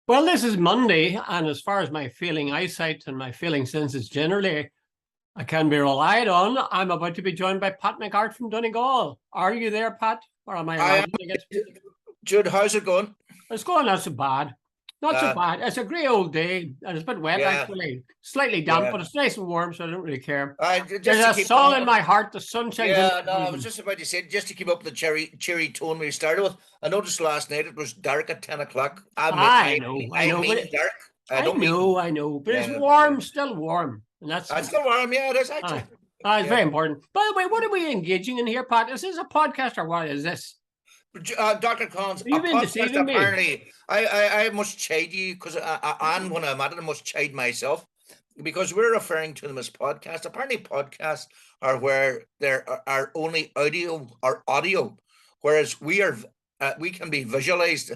Well, this is Monday, and as far as my feeling eyesight and my feeling senses generally, I can be relied on. I'm about to be joined by Pat McGart from Donegal. Are you there, Pat? Or am I I am. imagining it? Jude, how's it going? It's going not so bad. Not so Uh, bad. It's a grey old day, and it's a bit wet, yeah, actually. Slightly damp, yeah. but it's nice and warm, so I don't really care. There's Just to a keep song in on. my heart. The sun shines in Yeah, no, my I was bosom. just about to say, just to keep up the cheery tone we started with. I noticed last night it was dark at 10 o'clock. I know, I I know, but mean dark. I I don't mean, know, I know, but it's yeah, yeah. warm, still warm, and that's It's still warm. Yeah, it is actually. aye. It's Yeah. very important. By the way, what are we engaging in here, Pat? Is this a podcast or what is this? Dr. Collins, You've a been podcast deceiving me. apparently. I must chide you because and when I'm at it, I must chide myself because we're referring to them as podcasts. Apparently, podcasts are where there are only audio or audio, whereas we can be visualized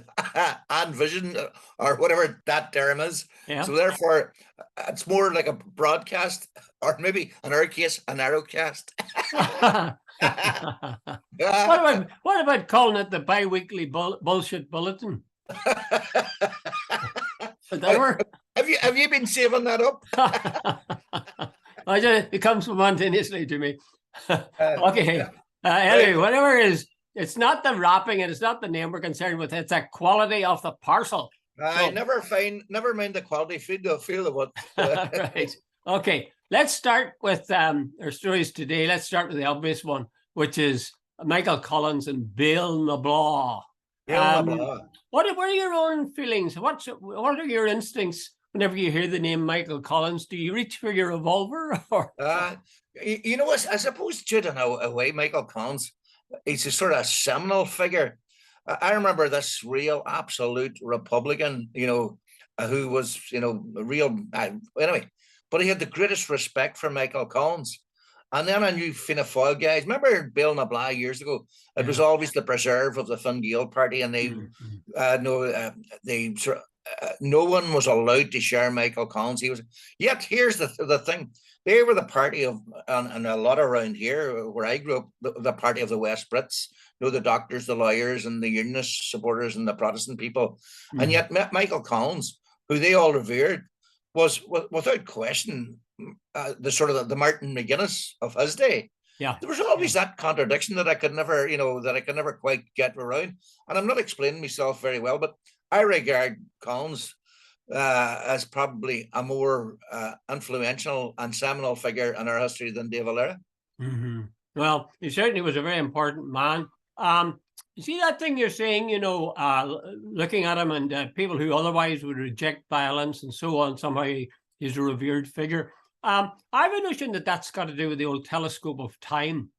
and vision or whatever that term is. Yeah. So therefore, it's more like a broadcast or maybe in our case, a narrowcast. What about calling it the bi-weekly bullshit bulletin? Does that work? Have you been saving that up? It comes spontaneously to me. Okay. Yeah. Anyway, whatever it is, it's not the wrapping and it's not the name we're concerned with. It's the quality of the parcel. I never mind the quality, feel of what. Right. Okay. Let's start with our stories today. Let's start with the obvious one, which is Michael Collins and Bill Nablaw. What are your own feelings? What are your instincts whenever you hear the name Michael Collins? Do you reach for your revolver? Or? You know what? I suppose, Jude, in a way, Michael Collins, he's a sort of seminal figure. I remember this real absolute Republican, who was, a real, anyway, but he had the greatest respect for Michael Collins. And then I knew Fianna Fáil guys. Remember Bill Nablaw years ago? It was always the preserve of the Fine Gael party, and no one was allowed to share Michael Collins. Yet here's the thing: they were the party of, and a lot around here where I grew up, the party of the West Brits. The doctors, the lawyers, and the unionist supporters, and the Protestant people. And yet Michael Collins, who they all revered, was without question the Martin McGuinness of his day. Yeah, there was always that contradiction that I could never, quite get around. And I'm not explaining myself very well, but I regard Collins as probably a more influential and seminal figure in our history than De Valera. Well, he certainly was a very important man. You see that thing you're saying, looking at him and people who otherwise would reject violence and so on, somehow he's a revered figure. I have a notion that that's got to do with the old telescope of time.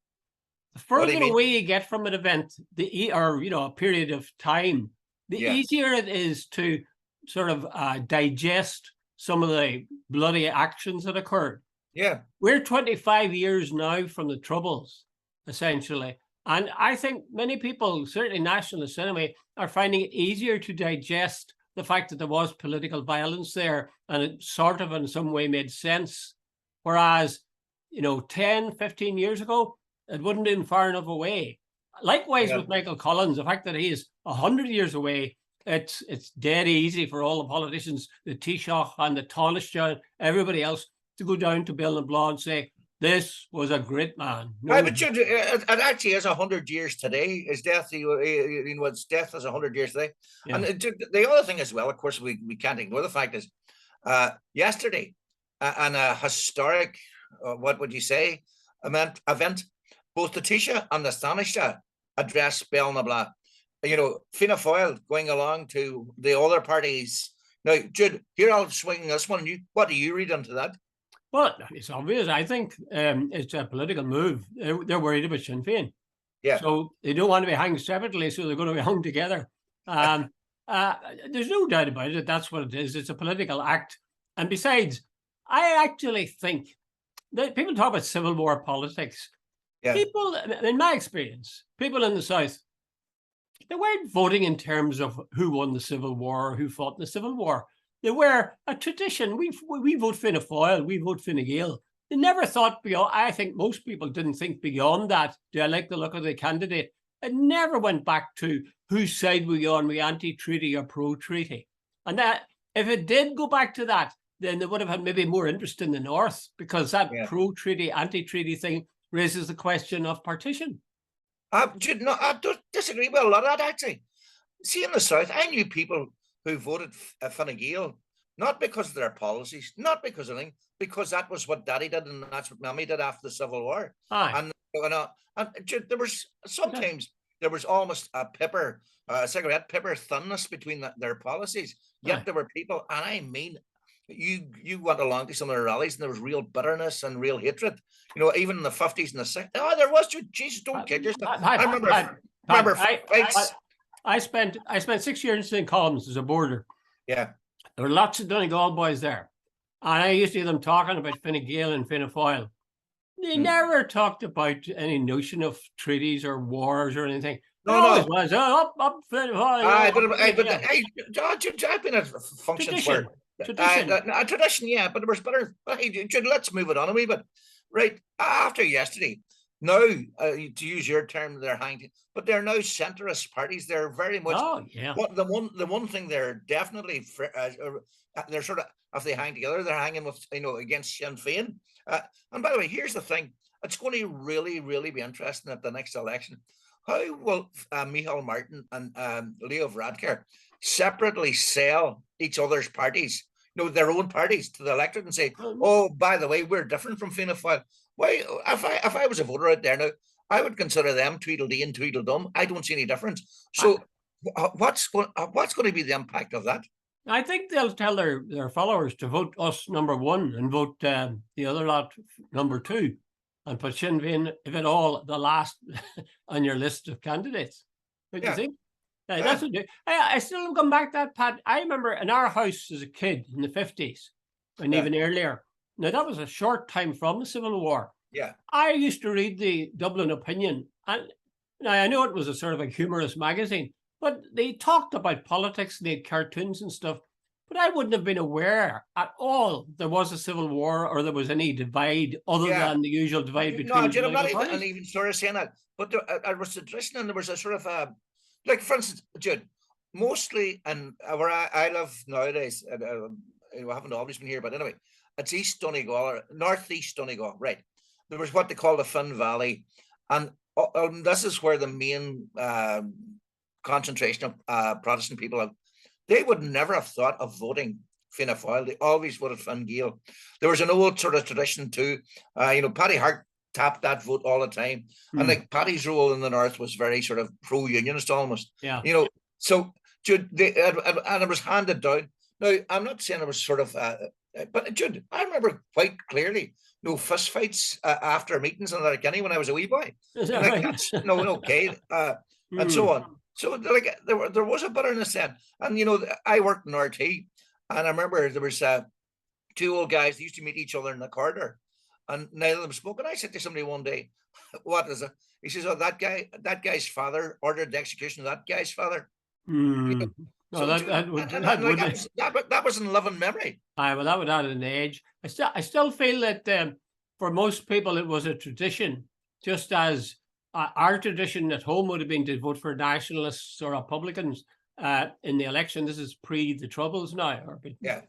The further away you get from an event, a period of time, the easier it is to sort of digest some of the bloody actions that occurred. Yeah. We're 25 years now from the Troubles, essentially. And I think many people, certainly nationalists anyway, are finding it easier to digest the fact that there was political violence there, and it sort of in some way made sense. Whereas, 10, 15 years ago, it wouldn't have been far enough away. Likewise with Michael Collins, the fact that he is 100 years away, it's dead easy for all the politicians, the Taoiseach and the Taoiseach, everybody else, to go down to Bill Nablaw and say, this was a great man. But it actually is 100 years today. His death, his death is 100 years today. Yeah. And the other thing as well, of course, we can't ignore the fact is yesterday, and a historic, what would you say, event, both the Taoiseach and the Taoiseach addressed Bill Nablaw. Fianna Fáil going along to the other parties. Now, Jude, here I'll swing this one. What do you read into that? Well, it's obvious. I think it's a political move. They're worried about Sinn Féin. Yeah. So they don't want to be hanged separately, so they're going to be hung together. There's no doubt about it. That's what it is. It's a political act. And besides, I actually think that people talk about Civil War politics. Yeah. People, in my experience, people in the South, they weren't voting in terms of who won the Civil War or who fought in the Civil War. They were a tradition. We vote Fianna Fáil, we vote Fine Gael. They never thought beyond. I think most people didn't think beyond that. Do I like the look of the candidate? It never went back to whose side were you on, we anti-treaty or pro-treaty. And that if it did go back to that, then they would have had maybe more interest in the North, because that pro-treaty, anti-treaty thing raises the question of partition. Jude, no, I don't disagree with a lot of that, actually. See, in the South, I knew people who voted Fine Gael, not because of their policies, not because of anything, because that was what Daddy did, and that's what Mammy did after the Civil War. Aye. And Jude, there was sometimes there was almost a cigarette pepper thinness between their policies. Yet there were people, and I mean, you went along to some of the rallies, and there was real bitterness and real hatred. You know, even in the 50s and the 60s. Oh, there was. Jesus, don't kid yourself. I remember. I spent 6 years in St. Columns as a boarder. Yeah. There were lots of Donegal boys there. And I used to hear them talking about Fine Gael and Fianna Fáil. They never talked about any notion of treaties or wars or anything. No. It was up Fianna Fáil. I've been at functions where a tradition, yeah, but there was better. Let's move it on a wee bit. Right after yesterday, now to use your term, they're hanging, but they're now centrist parties. They're very much. Oh yeah. The one thing they're definitely they're sort of, if they hang together, they're hanging with against Sinn Féin. And by the way, here's the thing: it's going to really, really be interesting at the next election. How will Micheál Martin and Leo Varadkar separately sell each other's parties, their own parties, to the electorate and say, oh, by the way, we're different from Fianna Fáil? Why, if I was a voter out there now, I would consider them Tweedledee and Tweedledum. I don't see any difference. So what's going to be the impact of that? I think they'll tell their followers to vote us number one and vote the other lot number two, and put Sinn Féin, if at all, the last on your list of candidates. What do you think? That's what I still come back to that, Pat. I remember in our house as a kid in the 50s, and even earlier. Now, that was a short time from the Civil War. Yeah. I used to read the Dublin Opinion, and now I know it was a sort of a humorous magazine, but they talked about politics, and they had cartoons and stuff, but I wouldn't have been aware at all there was a civil war or there was any divide other than the usual divide between I'm not even sort of saying that, but there was a tradition, and there was a sort of like, for instance, Jude, mostly, and where I live nowadays, I haven't always been here, but anyway, it's East Donegal or Northeast Donegal, right? There was what they call the Finn Valley, and this is where the main concentration of Protestant people have. They would never have thought of voting Fianna Fáil. They always voted Fine Gael. There was an old sort of tradition too. Paddy Hart tapped that vote all the time, and like Paddy's role in the North was very sort of pro-unionist almost. Yeah. So Jude, and it was handed down. Now, I'm not saying it was sort of, but Jude, I remember quite clearly fist fights after meetings and like when I was a wee boy. Is that right? And so on. So like there was a bitterness then, and I worked in RT, and I remember there was two old guys. They used to meet each other in the corridor, and neither of them spoke. And I said to somebody one day, "What is it?" He says, "Oh, that guy's father ordered the execution of that guy's father." That was in living memory. Well, that would add an age. I still feel that for most people it was a tradition, just as our tradition at home would have been to vote for nationalists or Republicans in the election. This is pre the Troubles now, or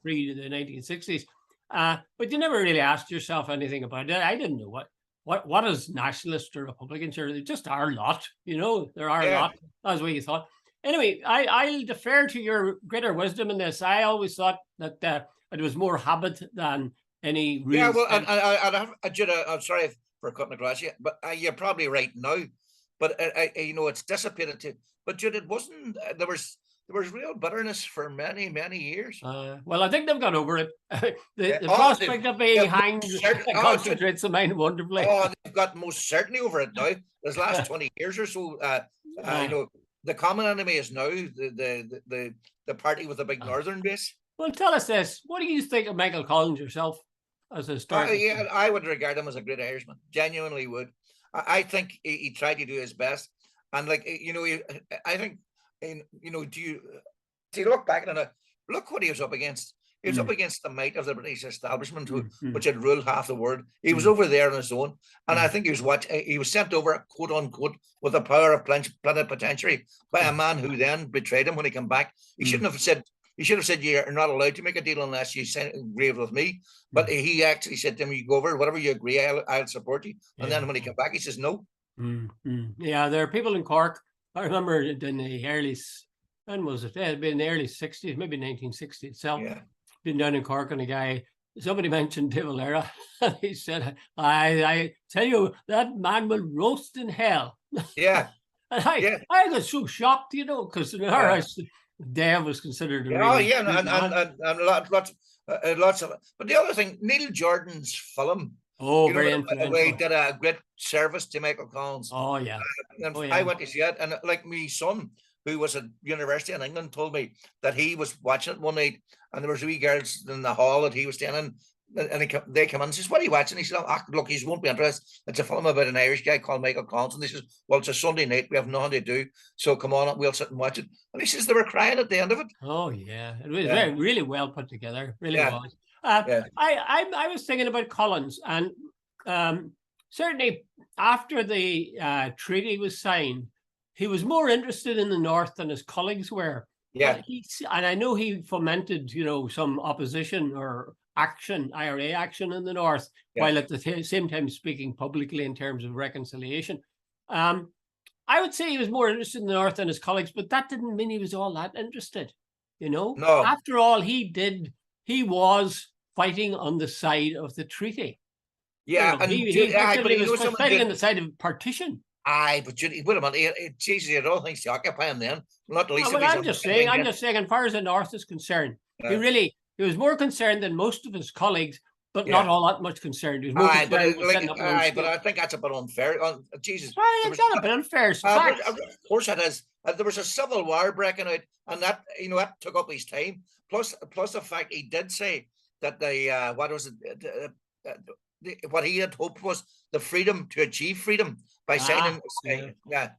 pre the 1960s. But you never really asked yourself anything about it. I didn't know what is nationalist or Republicans. They're just our lot, they're our lot. That's what you thought. Anyway, I'll defer to your greater wisdom in this. I always thought that it was more habit than any real. Yeah, well, I'm sorry for cutting across you, but you're probably right now. But it's dissipated too. But Jude, it wasn't. There was real bitterness for many, many years. Well, I think they've got over it. The prospect of being hanged concentrates the mind wonderfully. Oh, they've got most certainly over it now. This last 20 years or so, the common enemy is now the party with the big northern base. Well, tell us this. What do you think of Michael Collins yourself as a start? I would regard him as a great Irishman. Genuinely would. I think he tried to do his best. And I think, do you look back and look what he was up against. He was up against the might of the British establishment, which had ruled half the world. He was over there on his own, and I think he was sent over, quote unquote, with the power of plenipotentiary by a man who then betrayed him when he came back. He shouldn't have said, he should have said you're not allowed to make a deal unless you agree with me. But he actually said to him, "You go over, whatever you agree, I'll support you." And then when he came back, he says no. Yeah, there are people in Cork. I remember in the early, when was it? It had been in the early 60s, maybe 1960 itself. Yeah. Been down in Cork, and a guy, somebody mentioned De Valera, and he said, I tell you, that man will roast in hell. Yeah. And Yeah. I got so shocked, you know, because in our house, Dave was considered a really and lots of. But the other thing, Neil Jordan's film. Oh, very influential. He did a great service to Michael Collins. Oh yeah. I went to see it, and like my son, who was at university in England, told me that he was watching it one night, and there was wee girls in the hall that he was staying in, and they come in and says, "What are you watching?" He said, "Oh, look, he won't be interested. It's a film about an Irish guy called Michael Collins." And he says, "Well, it's a Sunday night. We have nothing to do, so come on, we'll sit and watch it." And he says they were crying at the end of it. Oh yeah, it was really well put together. Really was. I was thinking about Collins, and certainly after the treaty was signed, he was more interested in the North than his colleagues were. Yeah, and I know he fomented, some opposition or action, IRA action in the North, while at the same time speaking publicly in terms of reconciliation. I would say he was more interested in the North than his colleagues, but that didn't mean he was all that interested. No. After all, he was fighting on the side of the treaty. Yeah, he was fighting on the side of partition. Aye, but Judy, wait a minute. Jesus, he had all things to occupy him then. Not the least. I'm just saying, as far as the North is concerned, he was more concerned than most of his colleagues, but not all that much concerned. He was more concerned but I think that's a bit unfair. Jesus, it's not a bit unfair. Of course it is. There was a civil war breaking out, and that that took up his time. Plus the fact he did say that what he had hoped was the freedom to achieve freedom by signing. But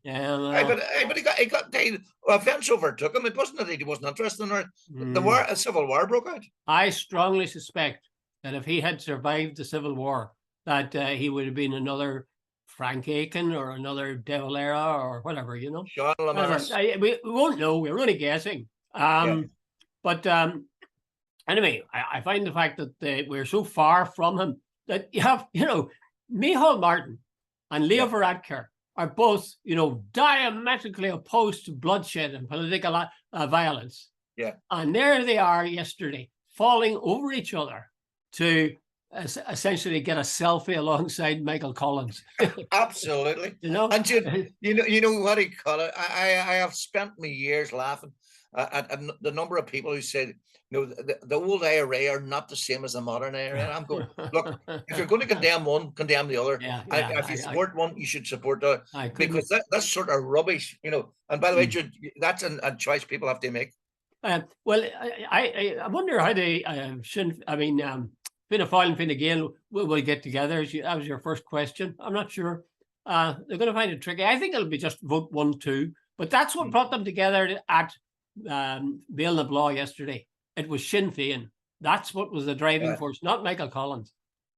he got events overtook him. It wasn't that he wasn't interested in it. A civil war broke out. I strongly suspect that if he had survived the civil war, that he would have been another Frank Aiken or another De Valera or whatever, Sean Lemaris. We won't know. We're only guessing. But anyway, I find the fact that we're so far from him that you have, Micheál Martin and Leo Varadkar are both, diametrically opposed to bloodshed and political violence. Yeah. And there they are yesterday, falling over each other to essentially get a selfie alongside Michael Collins. Absolutely. And you know what he call it? I have spent my years laughing at the number of people who said, the old IRA are not the same as the modern IRA. And I'm going, look, if you're going to condemn one, condemn the other. If you support one, you should support the other. Because that's sort of rubbish, And by the way, Jude, that's a choice people have to make. Well, I wonder how they Fianna Fáil and Fine Gael will get together. That was your first question. I'm not sure. They're going to find it tricky. I think it'll be just vote 1-2. But that's what brought them together at Béal na Blá yesterday. It was Sinn Féin. That's what was the driving force, not Michael Collins.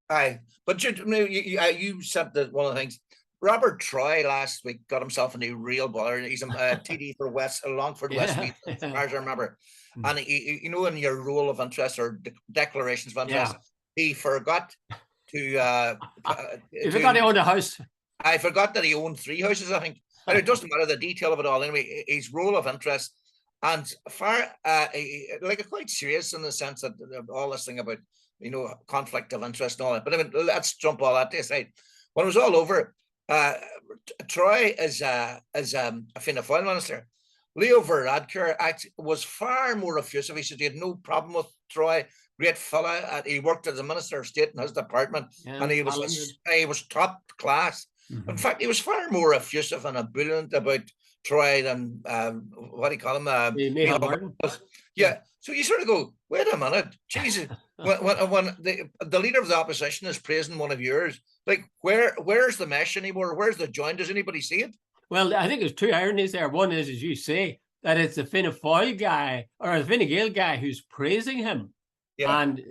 Aye, but you said that one of the things. Robert Troy last week got himself into real bother. He's a TD for Longford Westmeath, as far as I remember. And he, in your rule of interest or declarations of interest, he forgot to. He forgot he owned a house. I forgot that he owned 3 houses, I think. And it doesn't matter the detail of it all. Anyway, his rule of interest. And quite serious in the sense that all this thing about conflict of interest and all that. But let's jump all that aside. When it was all over, Troy is a Fianna Fáil minister. Leo Varadkar was far more effusive. He said he had no problem with Troy. Great fella. He worked as a minister of state in his department, and he was top class. In fact, he was far more effusive and ebullient about Troy than what do you call him? Micheál Martin. Yeah. So you sort of go, wait a minute, Jesus. when the leader of the opposition is praising one of yours, like where's the mesh anymore? Where's the join? Does anybody see it? Well, I think there's 2 ironies there. One is, as you say, that it's the Fianna Fáil guy or the Fine Gael guy who's praising him. Yeah. And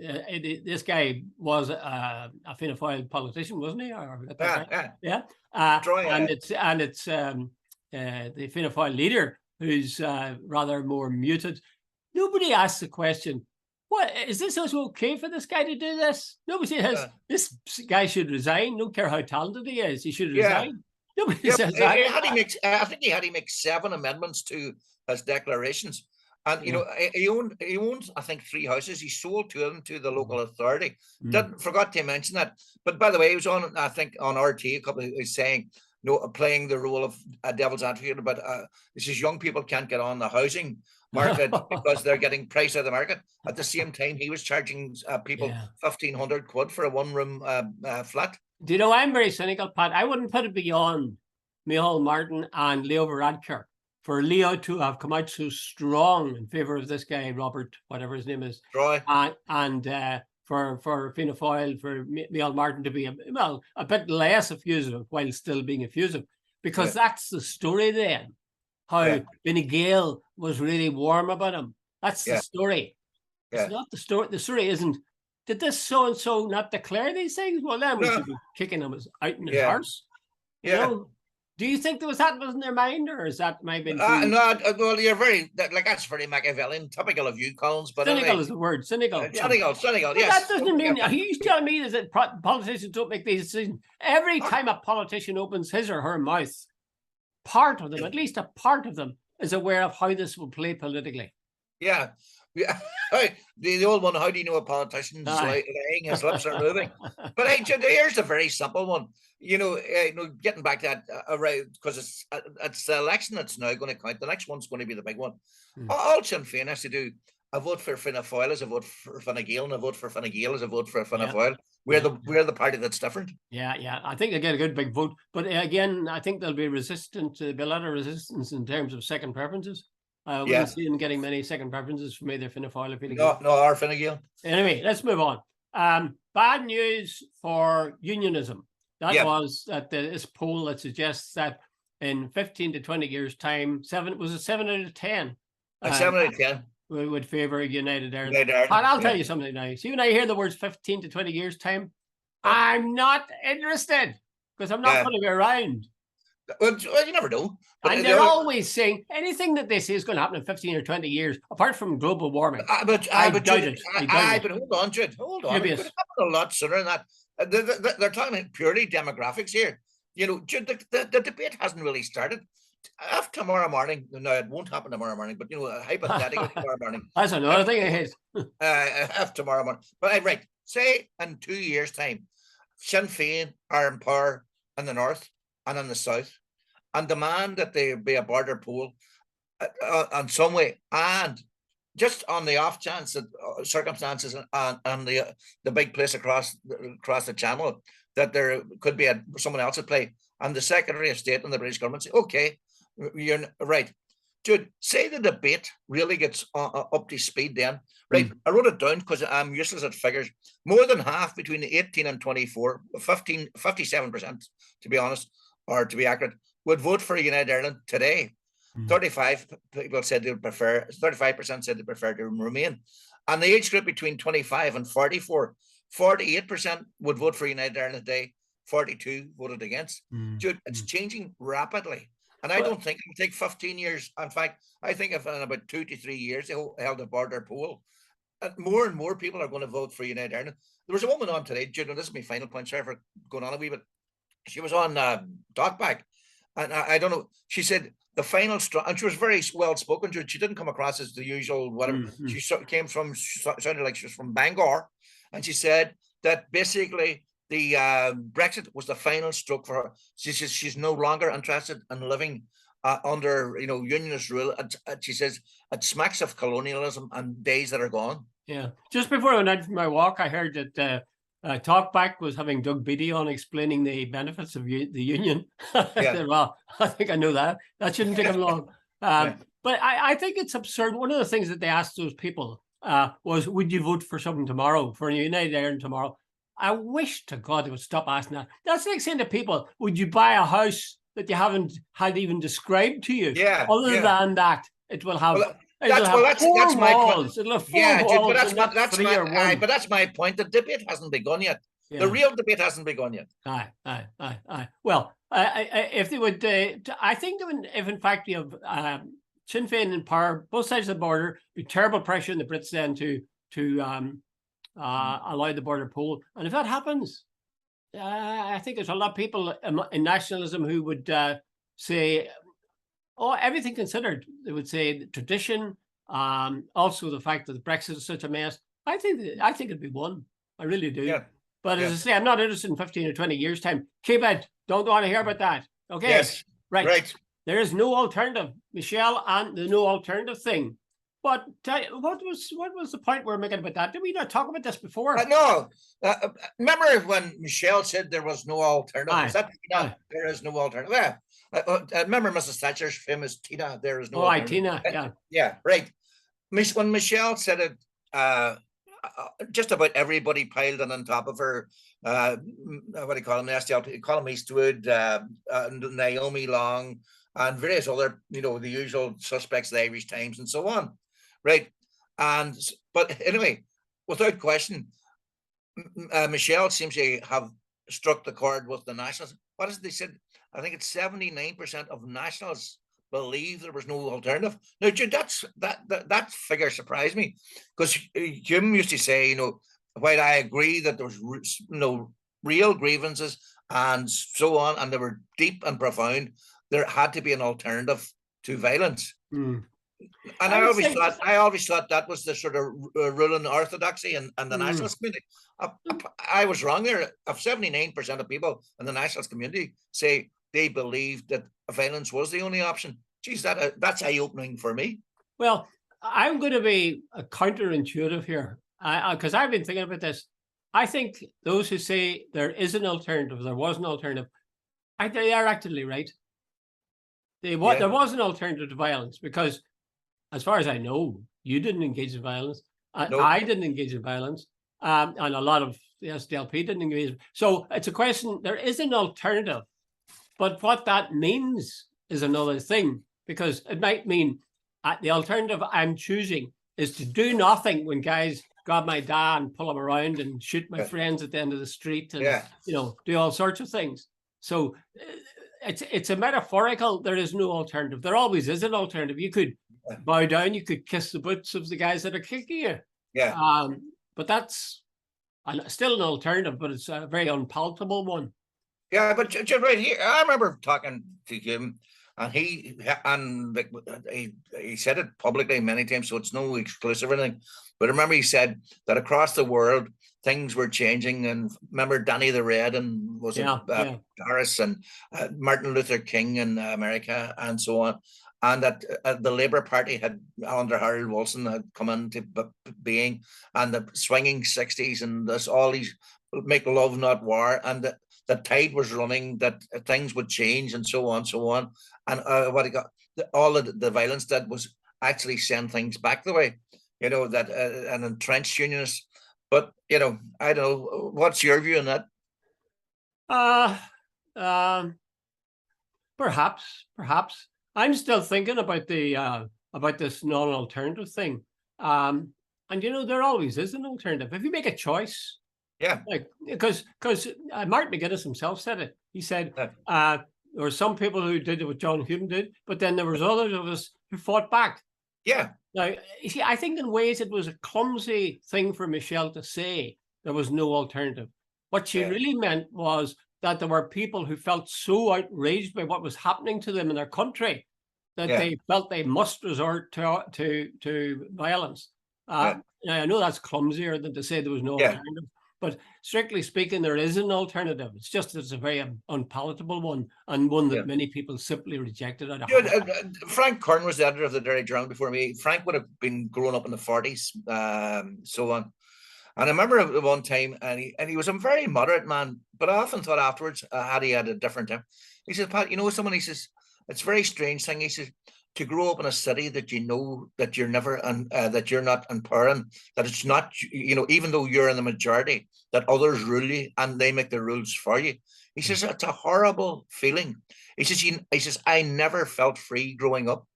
this guy was a Fianna Fáil politician, wasn't he? And it's the Fianna Fáil leader who's rather more muted. nobody asks the question, what is this also okay for this guy to do this? Nobody says this guy should resign. Don't care how talented he is, he should resign. Nobody says that. I think he had to make 7 amendments to his declarations. And you know, he owned, I think, 3 houses. He sold 2 of them to the local authority. Forgot to mention that. But by the way, he was on, I think, on RT a couple of saying, playing the role of a devil's advocate. But this is young people can't get on the housing market because they're getting priced out of the market. At the same time, he was charging people 1,500 quid for a 1-room flat. Do you know, I'm very cynical, Pat. I wouldn't put it beyond Micheál Martin and Leo Varadkar for Leo to have come out so strong in favour of this guy, Robert, whatever his name is, Troy, and for Fianna Fáil, for Micheál Martin to be a bit less effusive while still being effusive, because that's the story then. How Fine Gael was really warm about him. That's the story. It's not the story. The story isn't, did this so-and-so not declare these things? Well, then we should be kicking him out in his arse. You know? Do you think was in their mind, or is that maybe? No, well, you're that's very Machiavellian, typical of you, Collins. But cynical anyway, is the word. Cynical. Cynical. Yes. That doesn't mean he's telling me that politicians don't make these decisions. Every time a politician opens his or her mouth, part of them, at least a part of them, is aware of how this will play politically. Yeah. The old one, how do you know a politician's lying, his lips are moving? But here's a very simple one. Getting back to that, because it's the election that's now going to count. The next one's going to be the big one. All Sinn Féin has to do, a vote for Fianna Fáil is a vote for Fine Gael, and a vote for Fine Gael is a vote for Fianna Fáil. We're the party that's different. Yeah. I think they get a good big vote. But again, I think there'll be a lot of resistance in terms of second preferences. We don't see them getting many second preferences from either Fianna Fáil or Fine Gael. No, or Fine Gael. Anyway, let's move on. Bad news for unionism. That was that this poll that suggests that in 15 to 20 years' time, 7 out of 10. 7 out of 10. We would favour United Ireland. And I'll tell you something now. See, when I hear the words 15 to 20 years' time, I'm not interested, because I'm not going to be around. Well, you never know. But and they're always saying anything that they say is going to happen in 15 or 20 years, apart from global warming. I doubt it. But hold on, Jude. Hold on. It could happen a lot sooner than that. They're talking about purely demographics here. Jude, the debate hasn't really started. If tomorrow morning, no, it won't happen tomorrow morning, but hypothetically tomorrow morning. That's another thing I hate. If tomorrow morning. But right, say in 2 years' time, Sinn Féin are in power in the north and in the south, and demand that there be a border poll in some way, and just on the off chance that circumstances and the big place across the channel that there could be someone else at play, and the Secretary of State and the British government say, okay, you're right. Jude, say the debate really gets up to speed then. Right, I wrote it down because I'm useless at figures. More than half between 18 and 24, 57%, to be honest, or to be accurate, would vote for United Ireland today. 35 people said they would prefer, 35% said they prefer to remain. And the age group between 25 and 44, 48% would vote for United Ireland today, 42 voted against. Dude, it's changing rapidly. And I don't think it will take 15 years. In fact, I think if in about 2 to 3 years they held a border poll, more and more people are going to vote for United Ireland. There was a woman on today, Jude, and this is my final point, sorry for going on a wee bit. She was on Talkback, and I don't know, she said the final straw, and she was very well spoken. She didn't come across as the usual whatever. She sounded like she was from Bangor, and she said that basically the Brexit was the final stroke for her. She says she's no longer interested in living under unionist rule. She says it smacks of colonialism and days that are gone. Yeah. Just before I went out for my walk, I heard that Talkback was having Doug Beattie on explaining the benefits of the union. I said, well, I think I know that. That shouldn't take him long. But I think it's absurd. One of the things that they asked those people was, would you vote for something tomorrow, for United Ireland tomorrow? I wish to God they would stop asking that. That's like saying to people, would you buy a house that you haven't had even described to you? Other than that, it will have... That's my point. But that's my point. The debate hasn't begun yet. The real debate hasn't begun yet. Well, if they would, I think they would, if in fact you have Sinn Féin in power, both sides of the border, be terrible pressure on the Brits then to allow the border poll. And if that happens, I think there's a lot of people in nationalism who would say, oh, everything considered, they would say the tradition, also the fact that Brexit is such a mess. I think it'd be won. I really do. Yeah. But as I say, I'm not interested in 15 or 20 years' time. Keep it. Don't want to hear about that. Okay. Yes. Right. There is no alternative, Michelle, and the no alternative thing. But what was the point we're making about that? Did we not talk about this before? No. Remember when Michelle said there was no alternative? Aye. Is that Tina? There is no alternative. Yeah. I remember Mrs. Thatcher's famous Tina. There is no. Oh, alternative. Tina. Yeah. Yeah. Right. When Michelle said it, just about everybody piled on top of her. What do you call them? The SDLP, Colin Eastwood, Naomi Long, and various other, the usual suspects, the Irish Times, and so on. Right. But anyway, without question, Michelle seems to have struck the chord with the Nationals. What is it they said? I think it's 79% of Nationals believe there was no alternative. Now, Jude, that figure surprised me, because Hume used to say, while I agree that there was real grievances and so on, and they were deep and profound, there had to be an alternative to violence. And I always thought that was the sort of ruling orthodoxy and the nationalist community. I was wrong there. Of 79% of people in the nationalist community say they believed that violence was the only option. Geez, that's eye-opening for me. Well, I'm going to be counterintuitive here, because I've been thinking about this. I think those who say there is an alternative, there was an alternative, they are actually right. There was an alternative to violence, because as far as I know, you didn't engage in violence. Nope. I didn't engage in violence. And a lot of the SDLP didn't engage. So it's a question, there is an alternative. But what that means is another thing, because it might mean the alternative I'm choosing is to do nothing when guys grab my dad and pull him around and shoot my friends at the end of the street and do all sorts of things. So it's a metaphorical, there is no alternative. There always is an alternative. You could bow down, you could kiss the boots of the guys that are kicking you. Yeah. But that's still an alternative, but it's a very unpalatable one. Yeah, but just right here, I remember talking to him, and he said it publicly many times, so it's no exclusive or anything. But I remember he said that across the world things were changing, and remember Danny the Red and Paris and Martin Luther King in America and so on, and that the Labour Party had under Harold Wilson had come into being, and the swinging 60s and all these make love not war, and the tide was running, that things would change and so on, and all the violence that was actually send things back the way, that an entrenched unionists. But I don't know. What's your view on that? Perhaps. I'm still thinking about this non-alternative thing. And there always is an alternative. If you make a choice. Yeah. Because Martin McGuinness himself said it. He said there were some people who did what John Hume did, but then there was others of us who fought back. Yeah. Now, you see, I think in ways it was a clumsy thing for Michelle to say there was no alternative. What she really meant was that there were people who felt so outraged by what was happening to them in their country that they felt they must resort to violence. Now, I know that's clumsier than to say there was no alternative, but strictly speaking, there is an alternative. It's just it's a very unpalatable one, and one that many people simply rejected. Frank Kern was the editor of the Derry Journal before me. Frank would have been growing up in the 40s, so on. And I remember at one time, and he was a very moderate man, but I often thought afterwards, had he had a different time. He says, Pat, he says, it's a very strange thing. He says, to grow up in a city that that you're never that you're not empowering, that it's not, even though you're in the majority, that others rule you and they make the rules for you. He says it's a horrible feeling. He says I never felt free growing up.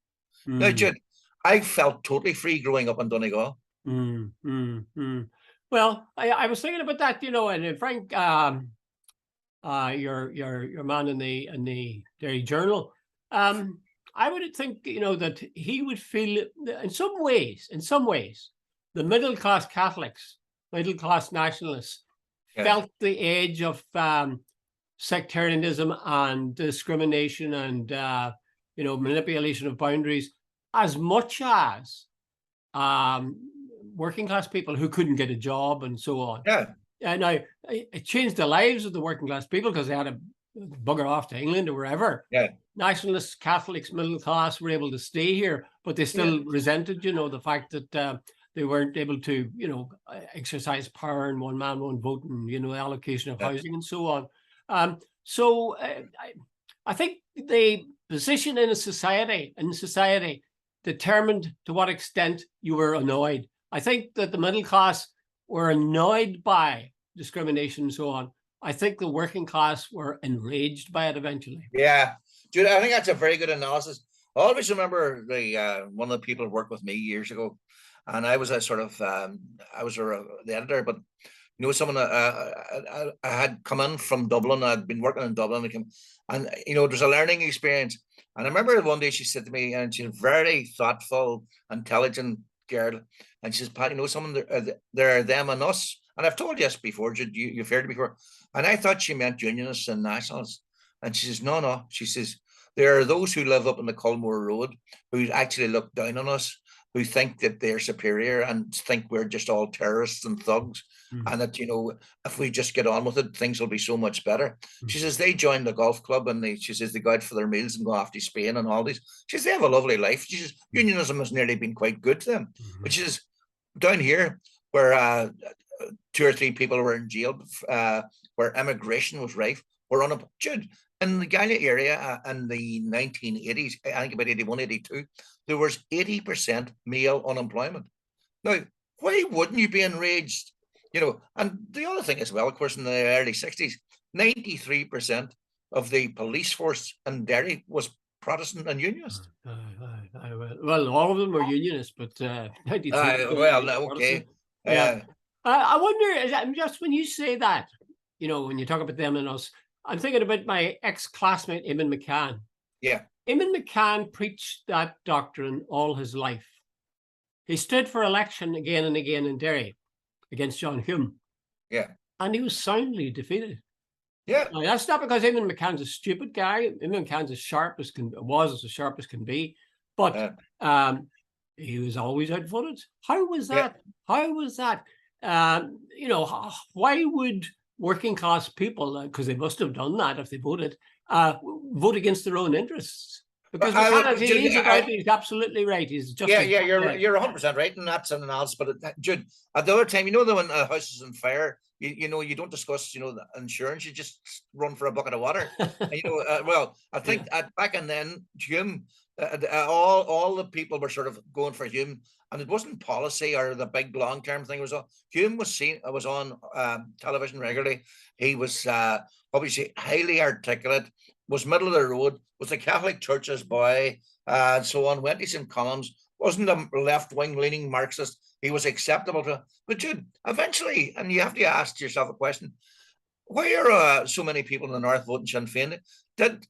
Now, Jude, I felt totally free growing up in Donegal. Well, I was thinking about that, and Frank, your man in the Derry Journal. I would think, that he would feel in some ways, the middle class Catholics, middle class nationalists felt the edge of sectarianism and discrimination and manipulation of boundaries as much as working class people who couldn't get a job and so on. Yeah. And now it changed the lives of the working class people because they had to bugger off to England or wherever. Yeah. Nationalists, Catholics, middle class were able to stay here, but they still resented, the fact that they weren't able to, exercise power in one man, one vote, and allocation of housing and so on. So I think the position in society determined to what extent you were annoyed. I think that the middle class were annoyed by discrimination and so on. I think the working class were enraged by it eventually. Yeah, Jude, I think that's a very good analysis. I always remember the one of the people who worked with me years ago, and I was a sort of the editor, but someone I had come in from Dublin. I'd been working in Dublin, and it was a learning experience. And I remember one day she said to me, and she's a very thoughtful, intelligent girl, and she says, "Pat, someone there are them and us." And I've told you this before, Jude, you've heard it before. And I thought she meant unionists and nationalists. And she says, no. She says, there are those who live up in the Culmore Road who actually look down on us, who think that they're superior and think we're just all terrorists and thugs. And that, if we just get on with it, things will be so much better. She says, they join the golf club and she says, they go out for their meals and go off to Spain and all these. She says, they have a lovely life. She says, unionism has nearly been quite good to them. But she says, down here, where 2 or 3 people were in jail, where immigration was rife, were on a Jude. In the Gallia area in the 1980s, I think about 81, 82, there was 80% male unemployment. Now, why wouldn't you be enraged? And the other thing as well, of course, in the early 60s, 93% of the police force in Derry was Protestant and unionist. Well, all of them were unionists, but 93%. Well, okay. Yeah. I wonder, just when you say that, when you talk about them and us, I'm thinking about my ex-classmate, Eamon McCann. Yeah. Eamon McCann preached that doctrine all his life. He stood for election again and again in Derry against John Hume. Yeah. And he was soundly defeated. Yeah. Now, that's not because Eamon McCann's a stupid guy. Eamon McCann's as sharp as can be. But he was always outvoted. How was that? Yeah. How was that? Why would working class people, because they must have done that if they voted, vote against their own interests? Because he's absolutely right. He's just you're 100% right, and that's an analysis. But Jude, at the other time, when a house is on fire, you don't discuss the insurance. You just run for a bucket of water. Well, I think back and then Hume, all the people were sort of going for Hume, and it wasn't policy or the big long-term thing. It was Hume was on television regularly. He was obviously highly articulate, was middle of the road, was the Catholic Church's boy, and so on. Went to St. Columns, wasn't a left-wing leaning Marxist. He was acceptable to. But Jude, eventually, and you have to ask yourself a question: why are so many people in the North voting Sinn Féin? Did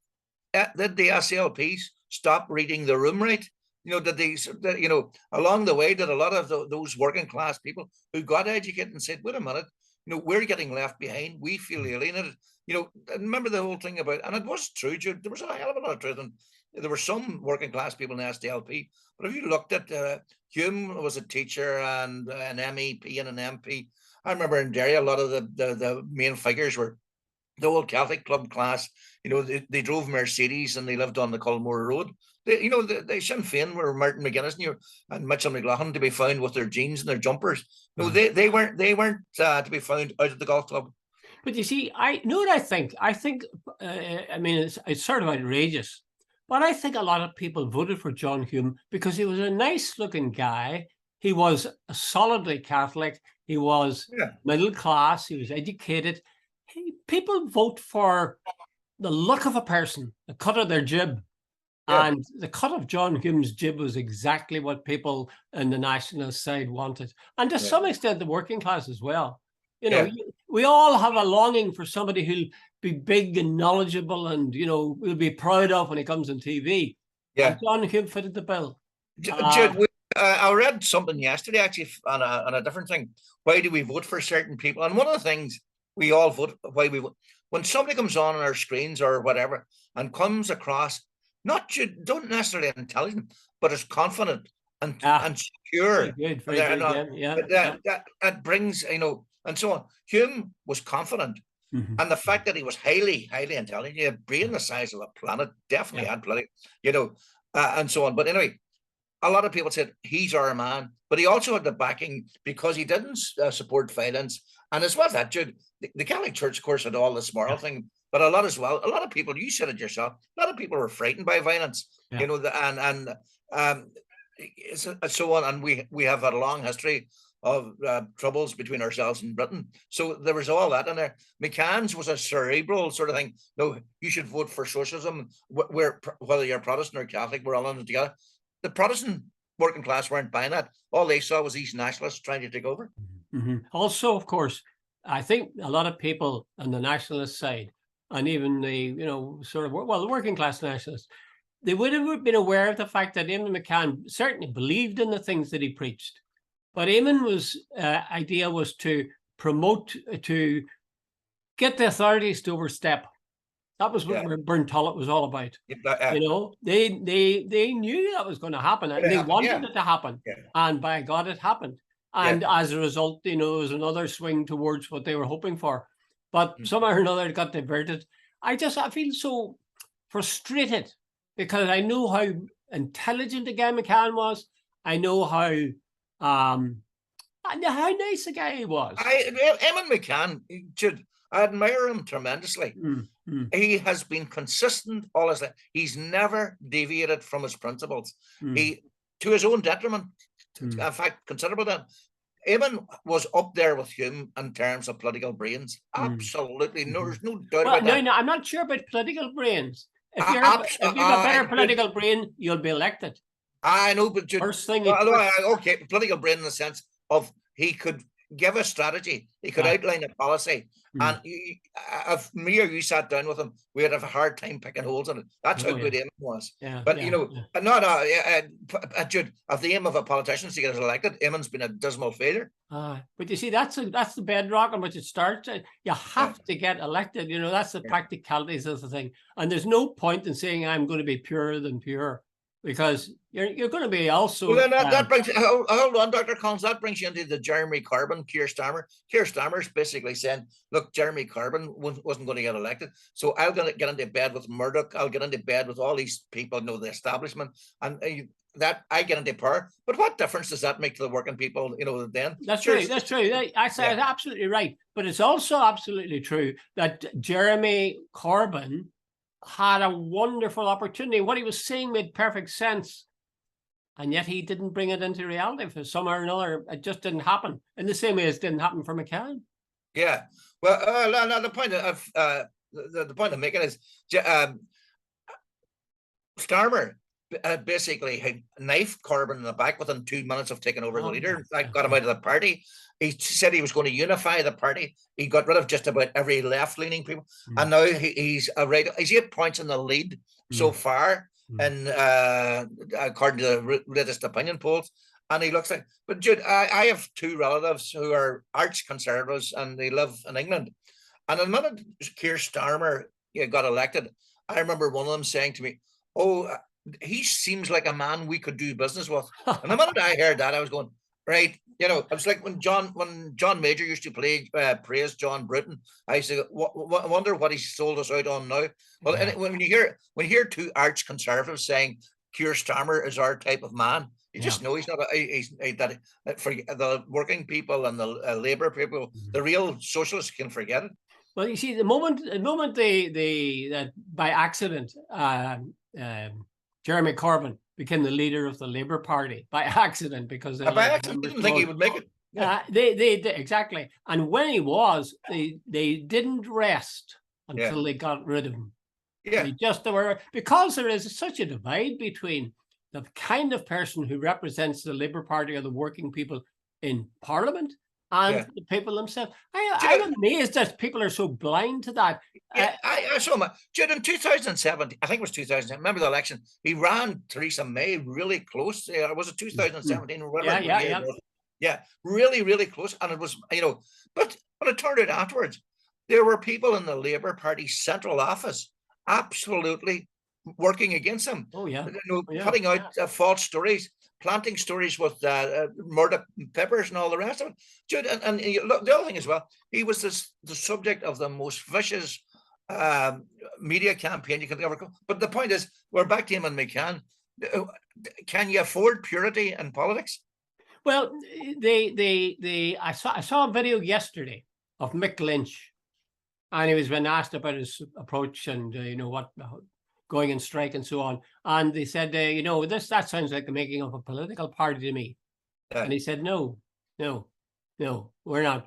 the SLPs stop reading the room right? Along the way, did a lot of those working class people who got educated and said, wait a minute, we're getting left behind. We feel alienated. Remember the whole thing about, and it was true, Jude, there was a hell of a lot of truth. And there were some working class people in the SDLP. But if you looked at Hume was a teacher and an MEP and an MP. I remember in Derry, a lot of the main figures were the old Catholic club class. They drove Mercedes and they lived on the Culmore Road. The Sinn Féin were Martin McGuinness and Mitchell McLaughlin to be found with their jeans and their jumpers. No, they weren't to be found out at the golf club. But you see, I know what I think. I think, it's sort of outrageous, but I think a lot of people voted for John Hume because he was a nice-looking guy. He was solidly Catholic. He was middle class. He was educated. People vote for the look of a person, the cut of their jib. Yeah. And the cut of John Hume's jib was exactly what people in the nationalist side wanted. And to some extent, the working class as well. We all have a longing for somebody who'll be big and knowledgeable and, we'll be proud of when he comes on TV. Yeah. And John Hume fitted the bill. Jude, I read something yesterday actually on a different thing. Why do we vote for certain people? And one of the things we all vote, why we vote, when somebody comes on our screens or whatever and comes across don't necessarily intelligent, but is confident and secure. Very good, very good. Yeah. That brings, and so on. Hume was confident. Mm-hmm. And the fact that he was highly, highly intelligent, he had a brain the size of a planet, definitely had plenty, and so on. But anyway, a lot of people said he's our man, but he also had the backing because he didn't support violence. And as well as that, Jude, the Catholic Church, of course, had all this moral thing, but a lot of people, you said it yourself, a lot of people were frightened by violence, so on. And we have had a long history of troubles between ourselves and Britain. So there was all that in there. McCann's was a cerebral sort of thing. No, you should vote for socialism. Whether you're Protestant or Catholic, we're all in it together. The Protestant working class weren't buying that. All they saw was these nationalists trying to take over. Mm-hmm. Also, of course, I think a lot of people on the nationalist side, and even the, the working class nationalists, they would have been aware of the fact that Eamon McCann certainly believed in the things that he preached. But Eamon's idea was to promote, to get the authorities to overstep. That was what Burntollet was all about. They knew that was going to happen, and they wanted it to happen. Yeah. And by God, it happened. And as a result, it was another swing towards what they were hoping for. But somehow or another, it got diverted. I feel so frustrated because I know how intelligent the guy McCann was. I know how nice the guy he was. Eamon McCann, I admire him tremendously. He has been consistent all his life. He's never deviated from his principles. He, to his own detriment, in fact, considerable detriment. Eamon was up there with Hume in terms of political brains. Absolutely, there's no doubt about that. No, I'm not sure about political brains. If you've a better political brain, you'll be elected. I know, but first thing, political brain in the sense of he could give a strategy, he could outline a policy, and if me or you sat down with him, we'd have a hard time picking holes in it. That's how good Eamon was. Jude, if the aim of a politician is to get us elected, Eamon's been a dismal failure. But you see, that's the bedrock on which it starts. You have to get elected. That's the practicalities of the thing. And there's no point in saying I'm going to be purer than pure, because you're going to be also. Well, then that brings. Hold on, Dr. Collins. That brings you into the Jeremy Corbyn, Keir Starmer. Keir Starmer's basically saying, "Look, Jeremy Corbyn wasn't going to get elected, so I'll get into bed with Murdoch. I'll get into bed with all these people, the establishment, and that I get into power." But what difference does that make to the working people? Then that's true. That's true. I say it's absolutely right. But it's also absolutely true that Jeremy Corbyn had a wonderful opportunity. What he was saying made perfect sense, and yet he didn't bring it into reality for somehow or another. It just didn't happen in the same way as it didn't happen for McCann. Yeah. Well, no, the point of the point I'm making is Starmer basically had knifed Corbyn in the back within 2 minutes of taking over the leader. That got him out of the party. He said he was going to unify the party. He got rid of just about every left-leaning people, and now he's 8 points in the lead so far, and according to the latest opinion polls. And he looks like. But Jude, I have 2 relatives who are arch conservatives, and they live in England. And the minute Keir Starmer got elected, I remember one of them saying to me, "Oh, he seems like a man we could do business with." And the minute I heard that, I was going, right. It was like when John Major used to praise John Bruton. I used to wonder what he sold us out on now. Well, when you hear 2 arch conservatives saying Keir Starmer is our type of man, you just know he's not. That for the working people and the labor people, the real socialists can forget it. Well, you see, the moment they by accident, Jeremy Corbyn became the leader of the Labour Party by accident, because by accident, didn't think he would make it. They exactly, and when he was, they didn't rest until they got rid of him. Yeah, they were, because there is such a divide between the kind of person who represents the Labour Party or the working people in Parliament and the people themselves. I'm amazed that people are so blind to that. Yeah, I saw him. Jude, in 2017, I think it was 2000. Remember the election? He ran Theresa May really close. Was it 2017? Yeah, really, really close. And it was, but when it turned out afterwards, there were people in the Labour Party central office absolutely working against him. Oh yeah, putting out false stories, planting stories with Murdoch peppers and all the rest of it. Jude, and look, the other thing as well, he was the subject of the most vicious media campaign you could ever go. But the point is, we're back to him and McCann. Can you afford purity in politics? Well, I saw a video yesterday of Mick Lynch, and he was being asked about his approach and what going in strike and so on. And they said, that sounds like the making of a political party to me. And he said, no, we're not.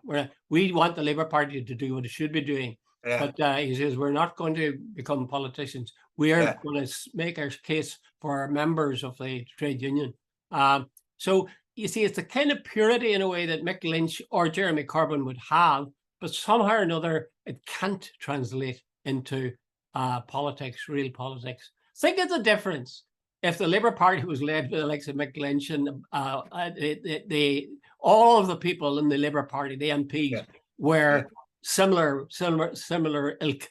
We want the Labour Party to do what it should be doing. But he says, we're not going to become politicians. We're going to make our case for our members of the trade union. So you see, it's the kind of purity in a way that Mick Lynch or Jeremy Corbyn would have, but somehow or another, it can't translate into politics, real politics. Think of the difference if the Labour Party was led by the likes of Mick Lynch and all of the people in the Labour Party, the MPs, were similar ilk.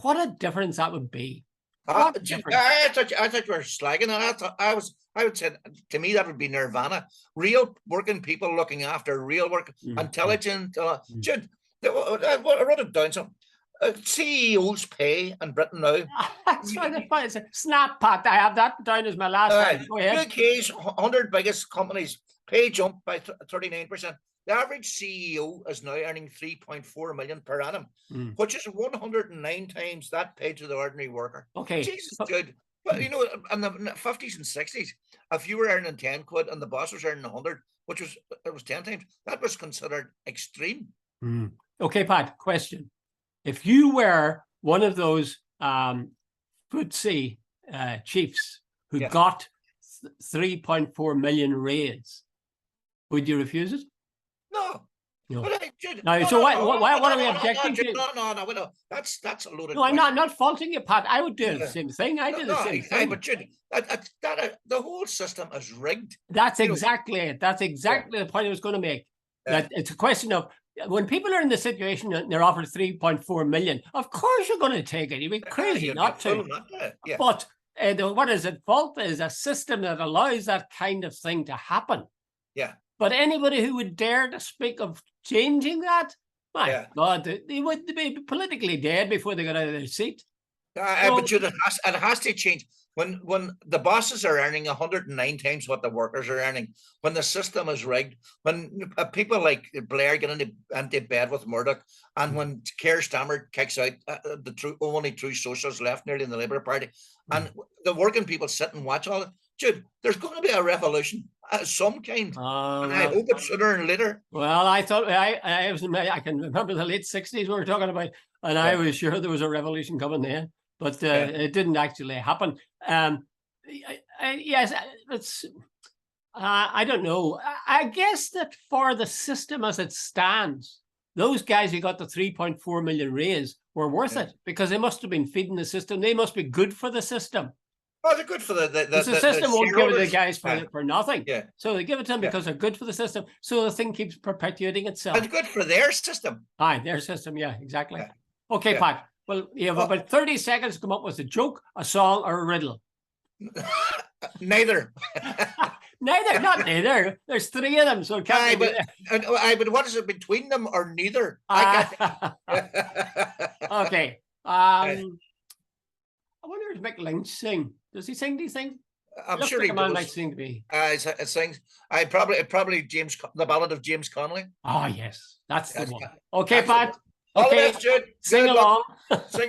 What a difference that would be. I thought you were slagging, and I would say, to me, that would be nirvana. Real working people looking after real work, intelligent. Jude, I wrote it down. So, CEOs pay in Britain now. That's why it's a snap, Pat. I have that down as my last one. Go ahead. UK's 100 biggest companies pay jump by 39%. The average CEO is now earning 3.4 million per annum, which is 109 times that paid to the ordinary worker. Okay. Jesus, good. But in the 50s and 60s, if you were earning 10 quid and the boss was earning 100, which was 10 times, that was considered extreme. Okay, Pat, question. If you were one of those Ftse chiefs who got 3.4 million raise, would you refuse it? No. No. So what are we objecting to? No. That's a load of. No, I'm not faulting you, Pat. I would do the same thing. I did the same thing. But Jude, the whole system is rigged. That's exactly it. That's exactly the point I was going to make. That it's a question of when people are in the situation and they're offered 3.4 million. Of course, you're going to take it. You'd be crazy not to. But what is at fault is a system that allows that kind of thing to happen. Yeah. But anybody who would dare to speak of changing that, my God, they would be politically dead before they got out of their seat. But Jude, it has to change. When the bosses are earning 109 times what the workers are earning, when the system is rigged, when people like Blair get into bed with Murdoch, and when Keir Starmer kicks out the only true socialists left nearly in the Labour Party, and the working people sit and watch all it, Jude, there's going to be a revolution of some kind, and I hope it's sooner than later. Well, I thought I can remember the late 60s we were talking about, and I was sure there was a revolution coming then, but it didn't actually happen. Yes, it's. I don't know. I guess that for the system as it stands, those guys who got the 3.4 million raise were worth it because they must have been feeding the system. They must be good for the system. Oh, they're good for the system won't give it to the guys for nothing. Yeah. So they give it to them because they're good for the system. So the thing keeps perpetuating itself. It's good for their system. Aye, their system. Yeah, exactly. Yeah. Okay, Pat. Well, you have about 30 seconds to come up with a joke, a song, or a riddle. Neither. Not neither. There's three of them, so it can't be. But what is it between them or neither? Okay. I wonder if Mick Lynch sing. Does he sing these things? I'm sure he does. Might sing to me. It sings. Probably the Ballad of James Connolly. Oh yes, that's the one. Okay, Pat. All the best, Jude. Sing along. Sing